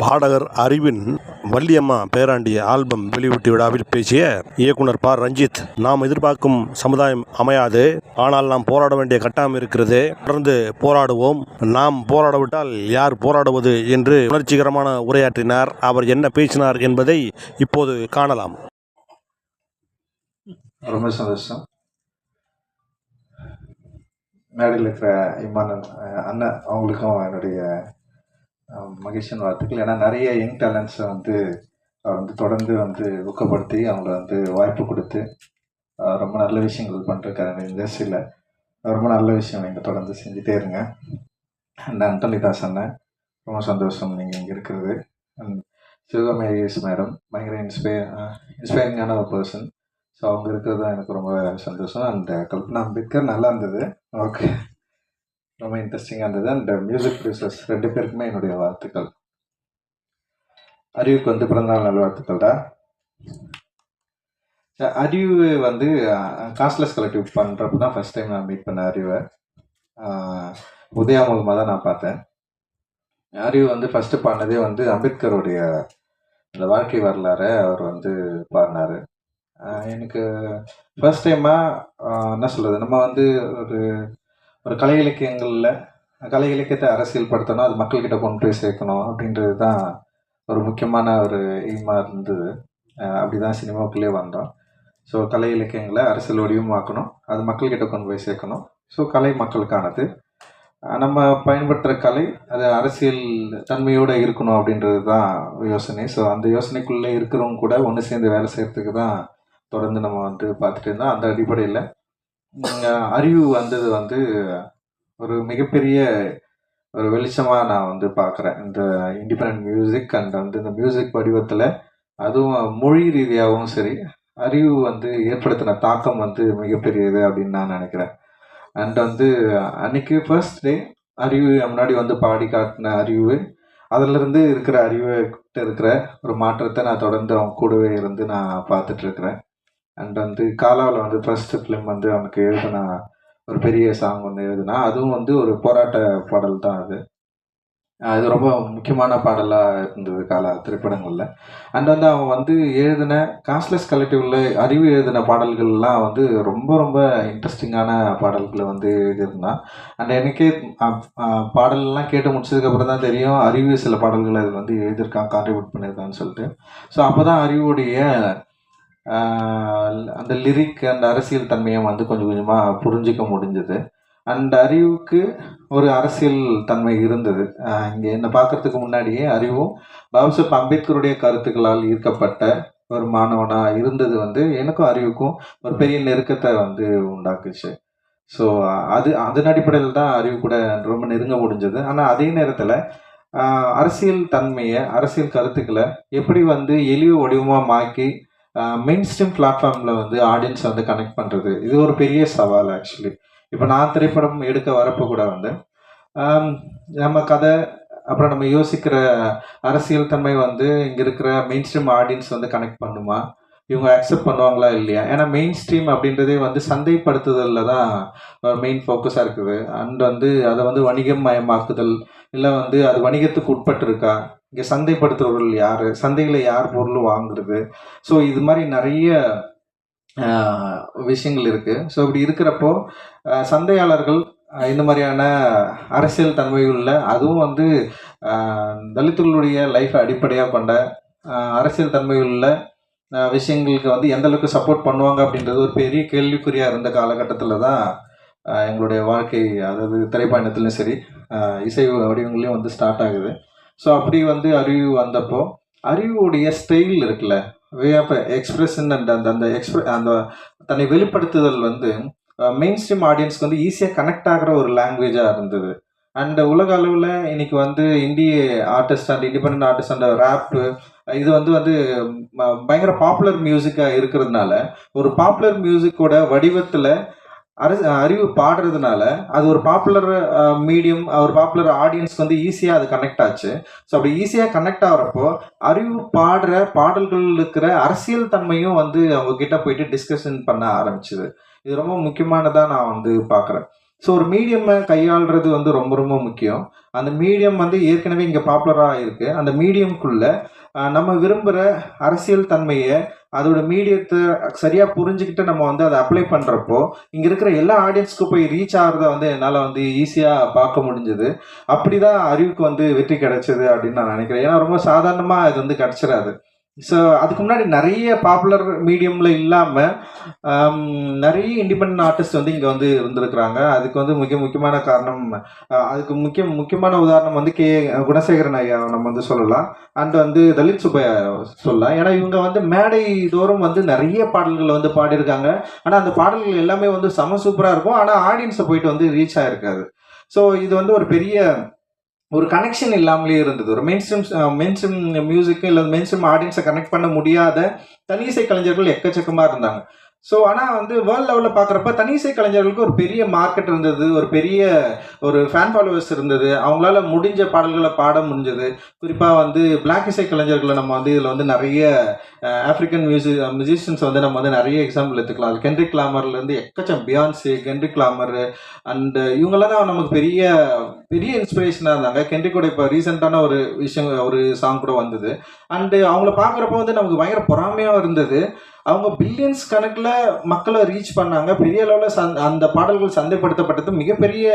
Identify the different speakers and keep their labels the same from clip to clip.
Speaker 1: பாடகர் அறிவின் வள்ளியம்மா பேராண்டி ஆல்பம் வெளியீட்டு விழாவில் பேசிய இயக்குனர் ப. ரஞ்சித், நாம் எதிர்பார்க்கும் சமுதாயம் அமையாது, ஆனால் நாம் போராட வேண்டிய கட்டாயம் இருக்கிறது. தொடர்ந்து போராடுவோம். நாம் போராடவிட்டால் யார் போராடுவது என்று உணர்ச்சிகரமான உரையாற்றினார். அவர் என்ன பேசினார் என்பதை இப்போது காணலாம்.
Speaker 2: ரொம்ப சந்தோஷம். மேடையில் இருக்கிற இம்மான் அண்ணன் அவங்களுக்கும் என்னுடைய மகிழ்ச்சியின் வாழ்த்துக்கள். ஏன்னா நிறைய யங் டேலண்ட்ஸை அவர் தொடர்ந்து ஊக்கப்படுத்தி அவங்கள வாய்ப்பு கொடுத்து ரொம்ப நல்ல விஷயங்கள் பண்ணிருக்காரு இண்டஸ்ட்ரியில். ரொம்ப நல்ல விஷயம் நீங்கள் தொடர்ந்து செஞ்சுட்டே இருங்க. அண்ட் அந்தோனி தாஸ் அண்ணன், ரொம்ப சந்தோஷம் நீங்கள் இங்கே இருக்கிறது. அண்ட் சிவகாமேஸ் மேடம் பயங்கர இன்ஸ்பைரிங்கான ஒரு பர்சன். ஸோ அவங்க இருக்கிறது தான் எனக்கு ரொம்ப சந்தோஷம். அண்ட் கல்பனா அம்பேத்கர் நல்லா இருந்தது. ஓகே, ரொம்ப இன்ட்ரெஸ்டிங்காக இருந்தது. அண்ட் மியூசிக் ப்ரொடியூசர்ஸ் 2 பேருக்குமே என்னுடைய வாழ்த்துக்கள். அறிவுக்கு பிறந்தநாள் நல்வாழ்த்துக்கள் தான். அறிவு காஸ்ட்லெஸ் கலெக்டிவ் பண்ணுறப்ப தான் ஃபஸ்ட் டைம் நான் மீட் பண்ண அறிவை. உதயா மூலமாக தான் நான் பார்த்தேன். அறிவு ஃபஸ்ட்டு பாடினதே அம்பேத்கருடைய அந்த வாழ்க்கை வரலாறு அவர் பாடினார். எனக்கு ஃபர்ஸ்ட் டைமாக என்ன சொல்கிறது, நம்ம ஒரு ஒரு கலை இலக்கியத்தை அரசியல் படுத்தணும், அது மக்கள்கிட்ட கொண்டு போய் சேர்க்கணும் அப்படின்றது தான் ஒரு முக்கியமான ஒரு எய்மாக இருந்தது. அப்படி தான் சினிமாவுக்குள்ளே வந்தோம். ஸோ கலை இலக்கியங்களை அரசியல் வடிவமாக்கணும், அது மக்கள்கிட்ட கொண்டு போய் சேர்க்கணும். ஸோ கலை மக்களுக்கானது, நம்ம பயன்படுத்துகிற கலை அது அரசியல் தன்மையோடு இருக்கணும் அப்படின்றது தான் யோசனை. ஸோ அந்த யோசனைக்குள்ளே இருக்கிறவங்க கூட ஒன்று சேர்ந்து வேலை செய்கிறதுக்கு தான் தொடர்ந்து நம்ம பார்த்துட்டு இருந்தோம். அந்த அடிப்படையில் அறிவு வந்தது ஒரு மிகப்பெரிய ஒரு வெளிச்சமாக நான் பார்க்குறேன். இந்த இண்டிபெண்ட் மியூசிக் அண்ட் இந்த மியூசிக் வடிவத்தில், அதுவும் மொழி ரீதியாகவும் சரி, அறிவு ஏற்படுத்தின தாக்கம் மிகப்பெரியது அப்படின்னு நான் நினைக்கிறேன். அண்ட் அன்னைக்கு ஃபர்ஸ்ட் டே அறிவு முன்னாடி பாடி காட்டின அறிவு, அதிலிருந்து இருக்கிற அறிவுகிட்ட இருக்கிற ஒரு மாற்றத்தை நான் தொடர்ந்து அவங்க கூடவே இருந்து நான் பார்த்துட்ருக்குறேன். அண்ட் காலாவில் ஃபர்ஸ்ட் ஃபிலிம் அவனுக்கு எழுதின ஒரு பெரிய சாங் எழுதுனா, அதுவும் ஒரு போராட்ட பாடல் தான். அது ரொம்ப முக்கியமான பாடலாக இருந்தது காலா திரைப்படங்களில். அண்ட் அவன் எழுதின காஸ்ட்லெஸ் கலெக்டிவில் அறிவு எழுதின பாடல்கள்லாம் ரொம்ப ரொம்ப இன்ட்ரெஸ்டிங்கான பாடல்களை எழுதியிருந்தான். அண்ட் எனக்கே பாடல்லாம் கேட்டு முடிச்சதுக்கப்புறம் தான் தெரியும் அறிவு சில பாடல்களை அது எழுதியிருக்கான், கான்ட்ரிபியூட் பண்ணியிருக்கான்னு சொல்லிட்டு. ஸோ அப்போ தான் அறிவுடைய அந்த லிரிக் அண்ட் அரசியல் தன்மையை கொஞ்சம் கொஞ்சமாக புரிஞ்சிக்க முடிஞ்சது. அண்ட் அறிவுக்கு ஒரு அரசியல் தன்மை இருந்தது. இங்கே என்னை பார்க்குறதுக்கு முன்னாடியே அறிவும் பாபாசாஹேப் அம்பேத்கருடைய கருத்துக்களால் ஈர்க்கப்பட்ட ஒரு மாணவனாக இருந்தது எனக்கும் அறிவுக்கும் ஒரு பெரிய நெருக்கத்தை உண்டாக்குச்சு. ஸோ அதன் அடிப்படையில் தான் அறிவு கூட ரொம்ப நெருங்க முடிஞ்சது. ஆனால் அதே நேரத்தில் அரசியல் தன்மையை, அரசியல் கருத்துக்களை எப்படி எளிய வடிவமாக மாக்கி மெயின் ஸ்ட்ரீம் பிளாட்ஃபார்மில் ஆடியன்ஸை கனெக்ட் பண்ணுறது, இது ஒரு பெரிய சவால். ஆக்சுவலி இப்போ நான் திரைப்படம் எடுக்க வரப்போ கூட நம்ம கதை, அப்புறம் நம்ம யோசிக்கிற அரசியல் தன்மை இங்கே இருக்கிற மெயின் ஸ்ட்ரீம் ஆடியன்ஸ் கனெக்ட் பண்ணுமா, இவங்க அக்செப்ட் பண்ணுவாங்களா இல்லையா? ஏன்னா மெயின் ஸ்ட்ரீம் அப்படின்றதே சந்தைப்படுத்துதலில் தான் மெயின் ஃபோக்கஸாக இருக்குது. அண்ட் அதை வணிகம் மயமாக்குதல், இல்லை அது வணிகத்துக்கு உட்பட்டு இருக்கா, இங்கே சந்தைப்படுத்துறவர்கள் யார், சந்தையில் யார் பொருள் வாங்குறது, ஸோ இது மாதிரி நிறைய விஷயங்கள் இருக்குது. ஸோ இப்படி இருக்கிறப்போ சந்தையாளர்கள் இந்த மாதிரியான அரசியல் தன்மையுள்ள, அதுவும் தலித்துகளுடைய லைஃப்பை அடிப்படையாக கொண்ட அரசியல் தன்மையுள்ள விஷயங்களுக்கு எந்த அளவுக்கு சப்போர்ட் பண்ணுவாங்க அப்படின்றது ஒரு பெரிய கேள்விக்குறியாக இருந்த காலகட்டத்தில் தான் எங்களுடைய வாழ்க்கை, அதாவது திரைப்பயணத்துலையும் சரி இசை வடிவங்களையும் ஸ்டார்ட் ஆகுது. ஸோ அப்படி அறிவு வந்தப்போ, அறிவுடைய ஸ்டைல் இருக்குல்ல, வே ஆஃப் எக்ஸ்பிரஷன் அண்ட் அந்த தன்னை வெளிப்படுத்துதல் மெயின் ஸ்ட்ரீம் ஆடியன்ஸ்க்கு ஈஸியாக கனெக்ட் ஆகிற ஒரு லாங்குவேஜாக இருந்தது. அண்ட் உலக அளவில் இன்னைக்கு இந்திய artist and independent artist and wrap, இது பயங்கர பாப்புலர் மியூசிக்காக இருக்கிறதுனால, ஒரு பாப்புலர் மியூசிக்கோட வடிவத்தில் அறிவு பாடுறதுனால அது ஒரு பாப்புலர் மீடியம், ஒரு பாப்புலர் ஆடியன்ஸ்க்கு ஈஸியாக அது கனெக்ட் ஆச்சு. ஸோ அப்படி ஈஸியாக கனெக்ட் ஆகிறப்போ அறிவு பாடுற பாடல்கள் இருக்கிற அரசியல் தன்மையும் அவங்க கிட்ட போயிட்டு டிஸ்கஷன் பண்ண ஆரம்பிச்சுது. இது ரொம்ப முக்கியமானதாக நான் பார்க்குறேன். ஸோ ஒரு மீடியமை கையாளுறது வந்து ரொம்ப ரொம்ப முக்கியம். அந்த மீடியம் வந்து ஏற்கனவே இங்கே பாப்புலராக இருக்குது. அந்த மீடியம்குள்ளே நம்ம விரும்புகிற அரசியல் தன்மையை அதோட மீடியத்தை சரியாக புரிஞ்சுக்கிட்டு நம்ம வந்து அதை அப்ளை பண்ணுறப்போ இங்கே இருக்கிற எல்லா ஆடியன்ஸ்க்கு போய் ரீச் ஆகிறத வந்து என்னால் வந்து ஈஸியாக பார்க்க முடிஞ்சுது. அப்படி தான் அறிவுக்கு வந்து வெற்றி கிடைச்சது அப்படின்னு நான் நினைக்கிறேன். ஏன்னா ரொம்ப சாதாரணமாக இது வந்து கிடச்சிடாது. ஸோ அதுக்கு முன்னாடி நிறைய பாப்புலர் மீடியமில் இல்லாமல் நிறைய இண்டிபெண்ட் ஆர்டிஸ்ட் வந்து இங்கே வந்து இருந்திருக்கிறாங்க. அதுக்கு வந்து முக்கியமான காரணம், அதுக்கு முக்கியமான உதாரணம் வந்து குணசேகரன் ஐயா நம்ம வந்து சொல்லலாம். அண்ட் வந்து தலித் சுப்பையா சொல்லலாம். ஏன்னா இவங்க வந்து மேடை தோறும் வந்து நிறைய பாடல்களை வந்து பாடியிருக்காங்க. ஆனால் அந்த பாடல்கள் எல்லாமே வந்து செம சூப்பராக இருக்கும். ஆனால் ஆடியன்ஸை போயிட்டு வந்து ரீச் ஆகிருக்காது. ஸோ இது வந்து ஒரு கனெக்ஷன் இல்லாமலே இருந்தது. ஒரு மெயின்ஸ்ட்ரீம் மியூசிக்கு இல்லை மெயின்ஸ்ட்ரீம் ஆடியன்ஸை கனெக்ட் பண்ண முடியாத தனி இசை கலைஞர்கள் எக்கச்சக்கமாக இருந்தாங்க. ஸோ ஆனால் வந்து வேர்ல்டு லெவலில் பார்க்குறப்ப தனி இசை கலைஞர்களுக்கு ஒரு பெரிய மார்க்கெட் இருந்தது, ஒரு ஃபேன் ஃபாலோவர்ஸ் இருந்தது, அவங்களால முடிஞ்ச பாடல்களை பாட முடிஞ்சது. குறிப்பாக வந்து பிளாக் இசை கலைஞர்களை நம்ம வந்து இதில் வந்து நிறைய ஆஃப்ரிக்கன் மியூசிஷியன்ஸ் வந்து நம்ம வந்து நிறைய எக்ஸாம்பிள் எடுத்துக்கலாம். அது Kendrick லாமர்லேருந்து Beyoncé, Kendrick La Mer and இவங்களாம் தான் நமக்கு பெரிய பெரிய இன்ஸ்பிரேஷனாக இருந்தாங்க. கென்ட்ரிக்கோட இப்போ ரீசெண்டான ஒரு சாங் கூட வந்தது. அண்டு அவங்கள பார்க்குறப்போ வந்து நமக்கு பயங்கர பொறாமையாக இருந்தது. அவங்க பில்லியன்ஸ் கணக்கில் மக்களை ரீச் பண்ணாங்க. பெரிய அளவில் அந்த பாடல்கள் சந்தைப்படுத்தப்பட்டது. மிகப்பெரிய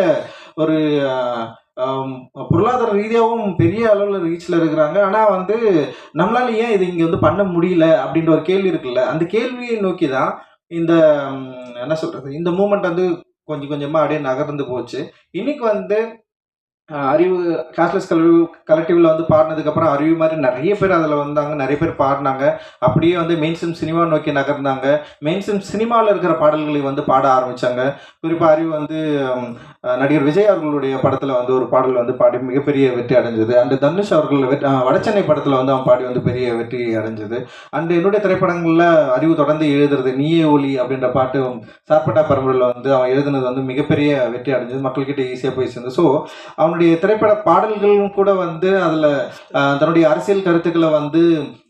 Speaker 2: ஒரு பொருளாதார ரீதியாகவும் பெரிய அளவில் ரீச்சில் இருக்கிறாங்க. ஆனால் வந்து நம்மளால ஏன் இது இங்கே வந்து பண்ண முடியல அப்படின்ற ஒரு கேள்வி இருக்குல்ல, அந்த கேள்வியை நோக்கி தான் இந்த என்ன சொல்கிறது, இந்த மூமெண்ட் வந்து கொஞ்சம் கொஞ்சமாக அப்படியே நகர்ந்து போச்சு. இன்னைக்கு வந்து அறிவு காஸ்ட்லெஸ் கலெக்டிவ்ல வந்து பாடினதுக்கப்புறம் அறிவு மாதிரி நிறைய பேர் அதில் வந்தாங்க, நிறைய பேர் பாடினாங்க. அப்படியே வந்து மெயின்ஸ்ட்ரீம் சினிமா நோக்கி நகர்ந்தாங்க. மெயின்ஸ்ட்ரீம் சினிமாவில் இருக்கிற பாடல்களை வந்து பாட ஆரம்பித்தாங்க. குறிப்பாக அறிவு வந்து நடிகர் விஜய் அவர்களுடைய படத்தில் வந்து ஒரு பாடல் வந்து பாடி மிகப்பெரிய வெற்றி அடைஞ்சது. அண்டு தனுஷ் அவர்கள் வடச்சென்னை படத்தில் வந்து அவன் பாடி வந்து பெரிய வெற்றி அடைஞ்சது. அண்டு என்னுடைய திரைப்படங்களில் அறிவு தொடர்ந்து எழுதுறது நீயே ஒலி அப்படின்ற பாட்டு சார்பட்டா பரம்பரையில் வந்து அவன் எழுதுனது வந்து மிகப்பெரிய வெற்றி அடைஞ்சது, மக்கள்கிட்ட ஈஸியாக போய் சேர்ந்து. ஸோ அவனுடைய திரைப்பட பாடல்களும் கூட வந்து அதில் தன்னுடைய அரசியல் கருத்துக்களை வந்து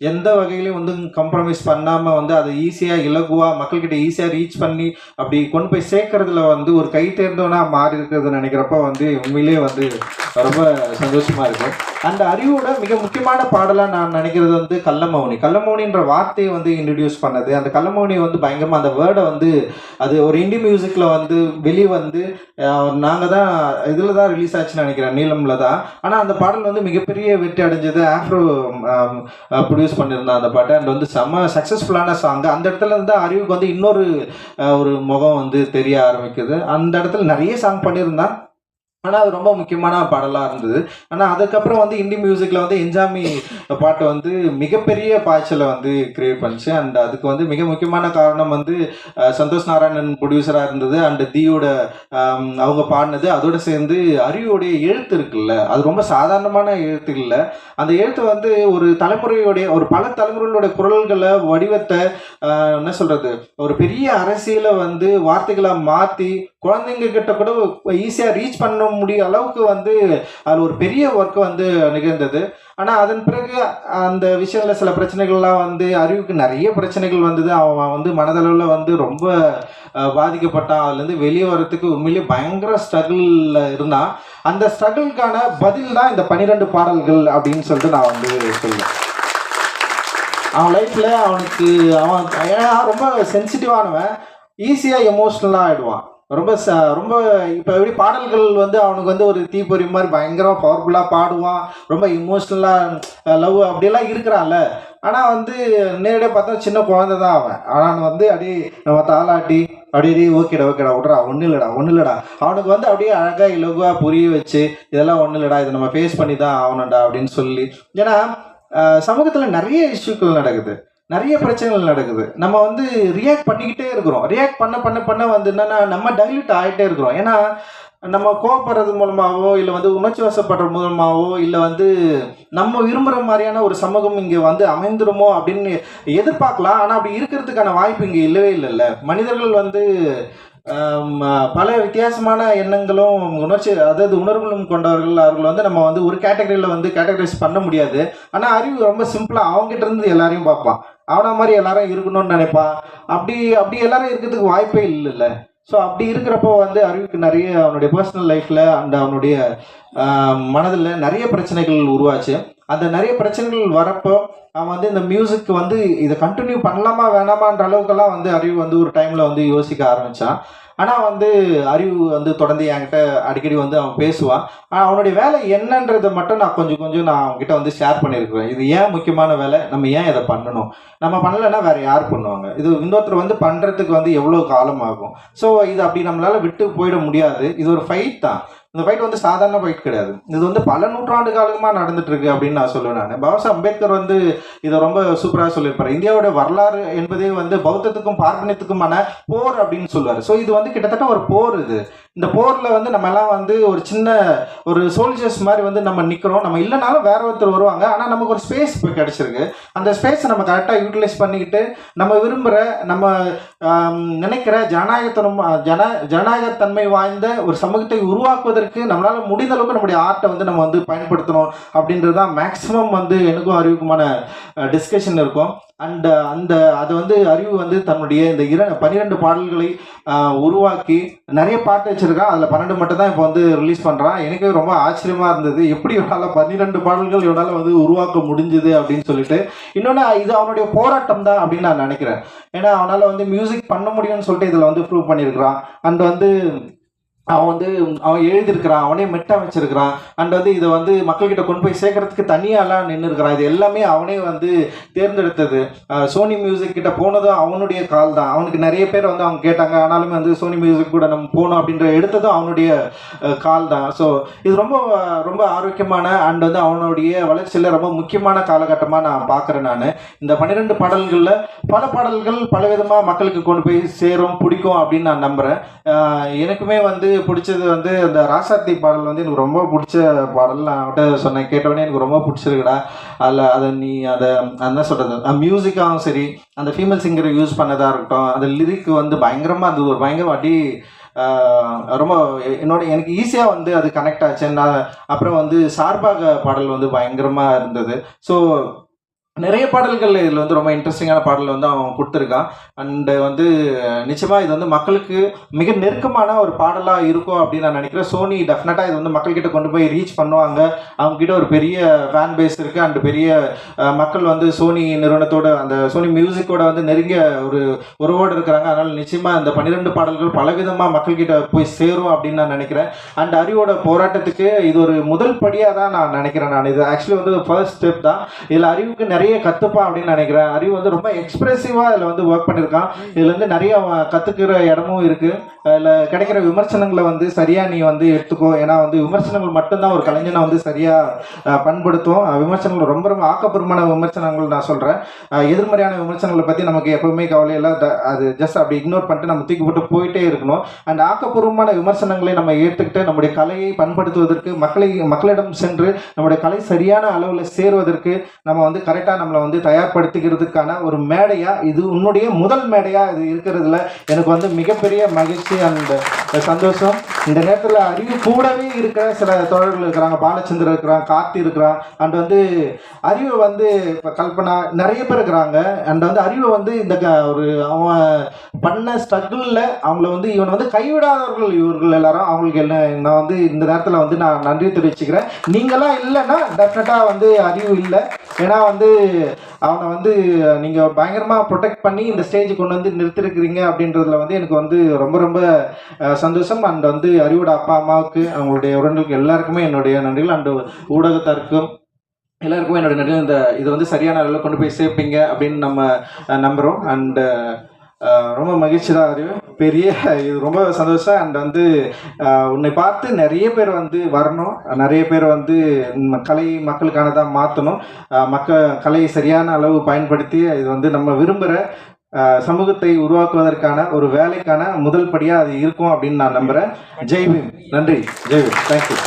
Speaker 2: எந்த வகையிலையும் வந்து கம்ப்ரமைஸ் பண்ணாமல் வந்து அதை ஈஸியாக இலகுவாக மக்கள்கிட்ட ஈஸியாக ரீச் பண்ணி அப்படி கொண்டு போய் சேர்க்கறதுல வந்து ஒரு கை தேர்ந்தவனா மாறி இருக்கிறதுன்னு நினைக்கிறப்ப வந்து உண்மையிலேயே வந்து ரொம்ப சந்தோஷமா இருக்கு. அந்த அறிவோட மிக முக்கியமான பாடலாக நான் நினைக்கிறது வந்து கள்ளமௌனின்ற வார்த்தையை வந்து இன்ட்ரடியூஸ் பண்ணது. அந்த கள்ளமௌனியை வந்து பயங்கரமாக அந்த வேர்டை வந்து அது ஒரு இண்டி மியூசிக்கில் வந்து வெளியே வந்து நாங்கள் தான் இதில் தான் ரிலீஸ் ஆச்சுன்னு நினைக்கிறேன், நீளமில் தான். ஆனால் அந்த பாடல் வந்து மிகப்பெரிய வெற்றி அடைஞ்சது. ஆஃப்ரோ ப்ரொடியூஸ் பண்ணியிருந்தான் அந்த பாட்டை. அண்ட் வந்து செம்ம சக்ஸஸ்ஃபுல்லான சாங். அந்த இடத்துல இருந்து அறிவுக்கு வந்து இன்னொரு ஒரு முகம் வந்து தெரிய ஆரம்பிக்குது. அந்த இடத்துல நிறைய சாங் பண்ணியிருந்தான், ஆனால் அது ரொம்ப முக்கியமான பாடலாக இருந்தது. ஆனால் அதுக்கப்புறம் வந்து இந்தி மியூசிக்கில் வந்து என்ஜாமி பாட்டு வந்து மிகப்பெரிய பாய்ச்சலை வந்து கிரியேட் பண்ணிச்சு. அண்ட் அதுக்கு வந்து மிக முக்கியமான காரணம் வந்து சந்தோஷ் நாராயணன் ப்ரொடியூசராக இருந்தது. அண்ட் தீயோட அவங்க பாடினது. அதோடு சேர்ந்து அறிவுடைய எழுத்து இருக்குல்ல, அது ரொம்ப சாதாரணமான எழுத்து இல்லை. அந்த எழுத்து வந்து ஒரு பல தலைமுறைகளுடைய குரல்களை வடிவத்தை என்ன சொல்கிறது, ஒரு பெரிய அரசியலை வந்து வார்த்தைகளை மாற்றி குழந்தைங்க கிட்ட கூட ஈஸியாக ரீச் பண்ண முடிய அளவுக்கு வந்து அதில் ஒரு பெரிய ஒர்க்கு வந்து நிகழ்ந்தது. ஆனால் அதன் பிறகு அந்த விஷயத்தில் சில பிரச்சனைகள்லாம் வந்து அறிவுக்கு நிறைய பிரச்சனைகள் வந்தது. அவன் வந்து மனதளவில் வந்து ரொம்ப பாதிக்கப்பட்டான். அதுலேருந்து வெளியே வர்றதுக்கு உண்மையிலேயே பயங்கர ஸ்ட்ரகிளில் இருந்தான். அந்த ஸ்ட்ரகிளுக்கான பதில் தான் இந்த 12 பாடல்கள் அப்படின்னு சொல்லிட்டு நான் வந்து சொல்லுவேன். அவன் லைஃப்பில் அவன் ஏன்னா ரொம்ப சென்சிட்டிவானவன், ஈஸியாக எமோஷ்னலாக ஆகிடுவான். ரொம்ப இப்போ எப்படி பாடல்கள் வந்து அவனுக்கு வந்து ஒரு தீப்பொறி மாதிரி பயங்கரமாக பவர்ஃபுல்லாக பாடுவான், ரொம்ப இமோஷ்னலாக லவ் அப்படியெல்லாம் இருக்கிறான்ல. ஆனால் வந்து நேரடியாக பார்த்தா சின்ன குழந்தை தான் அவன். ஆனால் வந்து அப்படியே நம்ம தாளாட்டி அப்படியே ஓகேடா விட்றா, ஒன்றும் இல்லைடா அவனுக்கு வந்து அப்படியே அழகாக இலகுவாக புரிய வச்சு இதெல்லாம் ஒன்றும் இல்லைடா, இதை நம்ம ஃபேஸ் பண்ணி தான் ஆகணும்டா அப்படின்னு சொல்லி. ஏன்னா சமூகத்தில் நிறைய இஷ்யூக்கள் நடக்குது, நிறைய பிரச்சனைகள் நடக்குது. நம்ம வந்து ரியாக்ட் பண்ணிக்கிட்டே இருக்கிறோம். ரியாக்ட் பண்ண வந்து என்னென்னா நம்ம டைல்யூட் ஆகிட்டே இருக்கிறோம். ஏன்னா நம்ம கோவப்படுறது மூலமாகவோ இல்லை வந்து உணர்ச்சி வசப்படுறது மூலமாகவோ இல்லை வந்து நம்ம விரும்புகிற மாதிரியான ஒரு சமூகம் இங்கே வந்து அமைந்துருமோ அப்படின்னு எதிர்பார்க்கலாம். ஆனால் அப்படி இருக்கிறதுக்கான வாய்ப்பு இங்கே இல்லவே இல்லைல்ல. மனிதர்கள் வந்து பல வித்தியாசமான எண்ணங்களும் உணர்வுகளும் கொண்டவர்கள். அவர்கள் வந்து நம்ம வந்து ஒரு கேட்டகரியில் வந்து கேட்டகரைஸ் பண்ண முடியாது. ஆனால் அறிவு ரொம்ப சிம்பிளாக அவங்ககிட்ட இருந்து எல்லாரையும் பார்ப்பான். அவனை மாதிரி எல்லாரும் இருக்கணும்னு நினைப்பான். அப்படி எல்லாரும் இருக்கிறதுக்கு வாய்ப்பே இல்லைல்ல. ஸோ அப்படி இருக்கிறப்போ வந்து அறிவுக்கு நிறைய அவனுடைய பர்சனல் லைஃப்பில் அந்த அவனுடைய மனதில் நிறைய பிரச்சனைகள் உருவாச்சு. அந்த நிறைய பிரச்சனைகள் வரப்போ அவன் வந்து இந்த மியூசிக் வந்து இதை கண்டினியூ பண்ணலாமா வேணாமான்ற அளவுக்கெல்லாம் வந்து அறிவு வந்து ஒரு டைமில் வந்து யோசிக்க ஆரம்பித்தான். ஆனால் வந்து அறிவு வந்து தொடர்ந்து என்கிட்ட அடிக்கடி வந்து அவன் பேசுவான். அவனுடைய வேலை என்னன்றதை மட்டும் நான் கொஞ்சம் நான் அவன்கிட்ட வந்து ஷேர் பண்ணியிருக்கிறேன். இது ஏன் முக்கியமான வேலை, நம்ம ஏன் இதை பண்ணணும், நம்ம பண்ணலைன்னா வேறு யார் பண்ணுவாங்க, இது இன்னொருத்தர் வந்து பண்ணுறதுக்கு வந்து எவ்வளோ காலம் ஆகும். ஸோ இது அப்படி நம்மளால் விட்டு போயிட முடியாது. இது ஒரு ஃபைட் தான். இந்த ஃபைட் வந்து சாதாரண ஃபைட் கிடையாது. இது வந்து பல நூற்றாண்டு காலமாக நடந்துட்டு இருக்கு அப்படின்னு நான் சொல்லுவேன். நான் பாபா சாஹேப் அம்பேத்கர் வந்து இதை ரொம்ப சூப்பராக சொல்லியிருப்பார். இந்தியாவோட வரலாறு என்பதே வந்து பௌத்தத்துக்கும் பார்ப்பனியத்துக்குமான போர் அப்படின்னு சொல்லுவார். ஸோ இது வந்து கிட்டத்தட்ட ஒரு போர். இந்த போரில் வந்து நம்ம எல்லாம் வந்து ஒரு சின்ன ஒரு சோல்ஜர்ஸ் மாதிரி வந்து நம்ம நிற்கிறோம். நம்ம இல்லைனாலும் வேற ஒருத்தர் வருவாங்க. ஆனால் நமக்கு ஒரு ஸ்பேஸ் இப்போ கிடச்சிருக்கு. அந்த ஸ்பேஸை நம்ம கரெக்டாக யூட்டிலைஸ் பண்ணிக்கிட்டு நம்ம விரும்புகிற, நம்ம நினைக்கிற ஜனநாயகத்தன்மை வாய்ந்த ஒரு சமூகத்தை உருவாக்குவதற்கு நம்மளால் முடிந்த அளவுக்கு நம்முடைய ஆர்ட்டை வந்து நம்ம வந்து பயன்படுத்தணும் அப்படின்றது தான் மேக்ஸிமம் வந்து எனக்கும் அறிவுக்குமான டிஸ்கஷன் இருக்கும். அண்ட் அது வந்து அறிவு வந்து தன்னுடைய இந்த 12 பாடல்களை உருவாக்கி நிறைய பாட்டு வச்சுருக்கான். அதில் 12 மட்டும் தான் இப்போ வந்து ரிலீஸ் பண்ணுறான். எனக்கு ரொம்ப ஆச்சரியமாக இருந்தது, எப்படி இவனால் 12 பாடல்கள் இவனால் வந்து உருவாக்க முடிஞ்சுது அப்படின்னு சொல்லிட்டு. இன்னொன்று, இது அவனுடைய போராட்டம் தான் அப்படின்னு நான் நினைக்கிறேன். ஏன்னா அவனால் வந்து மியூசிக் பண்ண முடியும்னு சொல்லிட்டு இதில் வந்து ப்ரூவ் பண்ணியிருக்கிறான். அண்ட் வந்து அவன் எழுதியிருக்கிறான், அவனே மெட்டா வச்சிருக்கிறான். அண்ட் வந்து இதை வந்து மக்கள்கிட்ட கொண்டு போய் சேர்க்கறதுக்கு தனியாலாம் நின்று இருக்கிறான். இது எல்லாமே அவனே வந்து தேர்ந்தெடுத்தது. சோனி மியூசிக் கிட்ட போனதும் அவனுடைய கால் தான். அவனுக்கு நிறைய பேர் வந்து அவங்க கேட்டாங்க, ஆனாலுமே வந்து சோனி மியூசிக் கூட நம்ம போகணும் அப்படின்ற எடுத்ததும் அவனுடைய கால் தான். ஸோ இது ரொம்ப ரொம்ப ஆரோக்கியமான அண்ட் வந்து அவனுடைய வளர்ச்சியில் ரொம்ப முக்கியமான காலகட்டமாக நான் பார்க்குறேன். நான் இந்த 12 பாடல்களில் பல பாடல்கள் பலவிதமாக மக்களுக்கு கொண்டு போய் சேரும், பிடிக்கும் அப்படின்னு நான் நம்புகிறேன். எனக்குமே வந்து பிடிச்சது வந்து அந்த ராசாத்தி பாடல் வந்து எனக்கு ரொம்ப பிடிச்ச பாடல். நான் அவட்ட சொன்னேன், கேட்டவொடனே எனக்கு ரொம்ப பிடிச்சிருக்குடா. அதை நீ என்ன சொல்கிறது, மியூசிக்காகவும் சரி, அந்த ஃபீமேல் சிங்கரை யூஸ் பண்ணதாக இருக்கட்டும், அந்த லிரிக் வந்து பயங்கரமாக இருந்தது. ஒரு பயங்கர வாட்டி ரொம்ப எனக்கு ஈஸியாக வந்து அது கனெக்ட் ஆச்சு. அப்புறம் வந்து சார்பாக பாடல் வந்து பயங்கரமாக இருந்தது. ஸோ நிறைய பாடல்கள் இதில் வந்து ரொம்ப இன்ட்ரெஸ்டிங்கான பாடல் வந்து அவன் கொடுத்துருக்கான். அண்டு வந்து நிச்சயமாக இது வந்து மக்களுக்கு மிக நெருக்கமான ஒரு பாடலாக இருக்கும் அப்படின்னு நான் நினைக்கிறேன். சோனி டெஃபினட்டாக இது வந்து மக்கள்கிட்ட கொண்டு போய் ரீச் பண்ணுவாங்க. அவங்ககிட்ட ஒரு பெரிய ஃபேன் பேஸ் இருக்குது. அண்டு பெரிய மக்கள் வந்து சோனி நிறுவனத்தோட, அந்த சோனி மியூசிக்கோட வந்து நெருங்கிய ஒரு உறவோடு இருக்கிறாங்க. அதனால் நிச்சயமாக இந்த 12 பாடல்கள் பலவிதமாக மக்கள்கிட்ட போய் சேரும் அப்படின்னு நான் நினைக்கிறேன். அண்ட் அறிவோட போராட்டத்துக்கு இது ஒரு முதல் படியாக தான் நான் நினைக்கிறேன். நான் இது ஆக்சுவலி வந்து ஃபர்ஸ்ட் ஸ்டெப் தான். இதில் அறிவுக்கு நிறைய கற்றுப்பான் அப்படின்னு நினைக்கிறேன். அறிவு வந்து ரொம்ப எக்ஸ்பிரசிவாக இதில் வந்து ஒர்க் பண்ணியிருக்கான். இதில் வந்து நிறைய கற்றுக்கிற இடமும் இருக்குது. அதில் கிடைக்கிற விமர்சனங்களை வந்து சரியாக நீ வந்து எடுத்துக்கோ. ஏன்னா வந்து விமர்சனங்கள் மட்டும்தான் ஒரு கலைஞனை வந்து சரியாக பண்படுத்தும். விமர்சனங்கள் ரொம்ப ரொம்ப ஆக்கப்பூர்வமான விமர்சனங்கள் நான் சொல்கிறேன். எதிர்மறையான விமர்சனங்களை பற்றி நமக்கு எப்பவுமே கவலையெல்லாம் அது ஜஸ்ட் அப்படி இக்னோர் பண்ணிட்டு நம்ம தூக்கி போட்டு போயிட்டே இருக்கணும். அண்ட் ஆக்கப்பூர்வமான விமர்சனங்களை நம்ம ஏற்றுக்கிட்டு நம்முடைய கலையை பண்படுத்துவதற்கு, மக்களிடம் சென்று நம்முடைய கலை சரியான அளவில் சேருவதற்கு நம்ம வந்து கரெக்டாக நம்மளை வந்து தயார்படுத்திக்கிறதுக்கான ஒரு மேடையாக, இது உன்னுடைய முதல் மேடையாக இது இருக்கிறதுல எனக்கு வந்து மிகப்பெரிய மகிழ்ச்சி அண்ட் சந்தோஷம். இந்த நேரத்தில் அறிவு கூடவே இருக்கிற சில தோழர்கள் இருக்கிறாங்க. பாலச்சந்திரன் இருக்கிறான், கார்த்தி இருக்கிறான். அண்ட் வந்து அறிவை வந்து இப்போ கல்பனா, நிறைய பேர் இருக்கிறாங்க. அண்ட் வந்து அறிவை வந்து இந்த ஒரு அவன் பண்ண ஸ்ட்ரகிளில் அவங்கள வந்து இவனை வந்து கைவிடாதவர்கள் இவர்கள் எல்லாரும். அவங்களுக்கு நான் வந்து இந்த நேரத்தில் வந்து நான் நன்றி தெரிவிச்சுக்கிறேன். நீங்களாம் இல்லைன்னா டெஃபினட்டாக வந்து அறிவு இல்லை. ஏன்னா வந்து அவனை வந்து நீங்கள் பயங்கரமாக ப்ரொடெக்ட் பண்ணி இந்த ஸ்டேஜ் கொண்டு வந்து நிறுத்திருக்கிறீங்க அப்படின்றதுல வந்து எனக்கு வந்து ரொம்ப ரொம்ப சந்தோஷம். அண்ட் வந்து அறிவோட அப்பா அம்மாவுக்கு, அவங்களுடைய உறவினர்களுக்கு எல்லாருக்குமே என்னுடைய நன்றிகள். அண்டு ஊடகத்தாருக்கும் எல்லாருக்குமே என்னுடைய நன்றிகள். இது வந்து சரியான அளவில் கொண்டு போய் சேர்ப்பீங்க அப்படின்னு நம்ம நம்புகிறோம். அண்டு ரொம்ப மகிழ்ச்சி தான் அறிவு, பெரிய இது ரொம்ப சந்தோஷம். அண்ட் வந்து உன்னை பார்த்து நிறைய பேர் வந்து வரணும், நிறைய பேர் வந்து கலை மக்களுக்கானதாக மாற்றணும். கலையை சரியான அளவு பயன்படுத்தி இது வந்து நம்ம விரும்புகிற சமூகத்தை உருவாக்குவதற்கான ஒரு வேலைக்கான முதல் படியாக அது இருக்கும் அப்படின்னு நான் நம்புகிறேன். ஜெய்பீம். நன்றி. ஜெய்பீம். தேங்க்யூ.